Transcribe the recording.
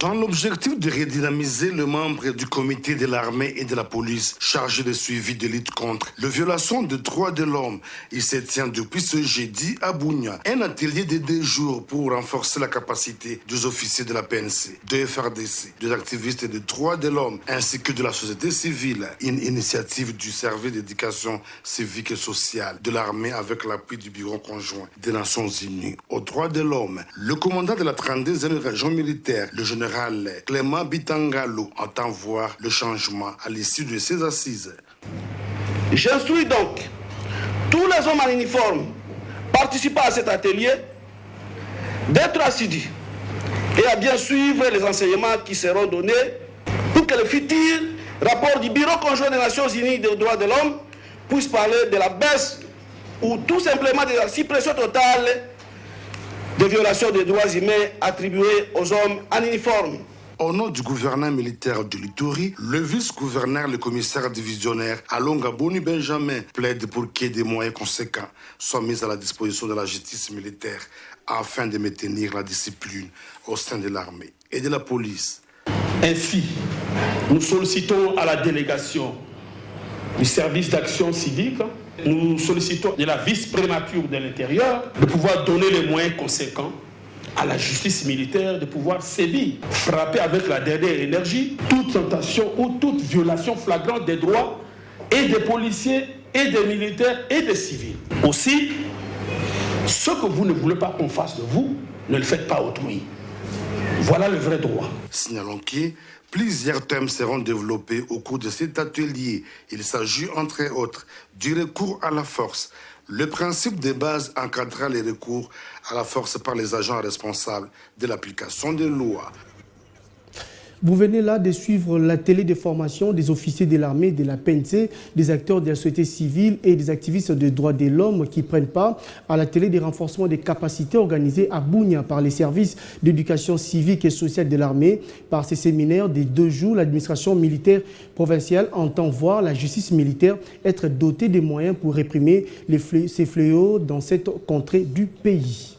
Dans l'objectif de redynamiser le membre du comité de l'armée et de la police chargé de suivi de lutte contre les violations des droits de l'homme, il se tient depuis ce jeudi à Bunia un atelier de 2 jours pour renforcer la capacité des officiers de la PNC, de FRDC, des activistes des droits de l'homme ainsi que de la société civile. Une initiative du service d'éducation civique et sociale de l'armée avec l'appui du Bureau conjoint des Nations Unies aux droits de l'homme. Le commandant de la 32e région militaire, le général Clément Bitangalo, entend voir le changement à l'issue de ces assises. J'instruis donc tous les hommes en uniforme participant à cet atelier d'être assidus et à bien suivre les enseignements qui seront donnés pour que le futur rapport du Bureau conjoint des Nations Unies des droits de l'homme puisse parler de la baisse ou tout simplement de la suppression totale des violations des droits humains attribuées aux hommes en uniforme. Au nom du gouverneur militaire de l'Ituri, le vice-gouverneur, le commissaire divisionnaire Alonga Boni Benjamin plaide pour que des moyens conséquents soient mis à la disposition de la justice militaire afin de maintenir la discipline au sein de l'armée et de la police. Ainsi, nous sollicitons à la délégation du service d'action civique, nous sollicitons de la vice-prémature de l'Intérieur de pouvoir donner les moyens conséquents à la justice militaire de pouvoir sévir, frapper avec la dernière énergie toute tentation ou toute violation flagrante des droits et des policiers et des militaires et des civils. Aussi, ce que vous ne voulez pas qu'on fasse de vous, ne le faites pas autrui. Voilà le vrai droit. Signalons que plusieurs thèmes seront développés au cours de cet atelier. Il s'agit entre autres du recours à la force. Le principe de base encadrera les recours à la force par les agents responsables de l'application des lois. Vous venez là de suivre la télé de formation des officiers de l'armée, de la PNC, des acteurs de la société civile et des activistes des droits de l'homme qui prennent part à la télé des renforcements des capacités organisées à Bunia par les services d'éducation civique et sociale de l'armée. Par ces séminaires de 2 jours, l'administration militaire provinciale entend voir la justice militaire être dotée des moyens pour réprimer ces fléaux dans cette contrée du pays.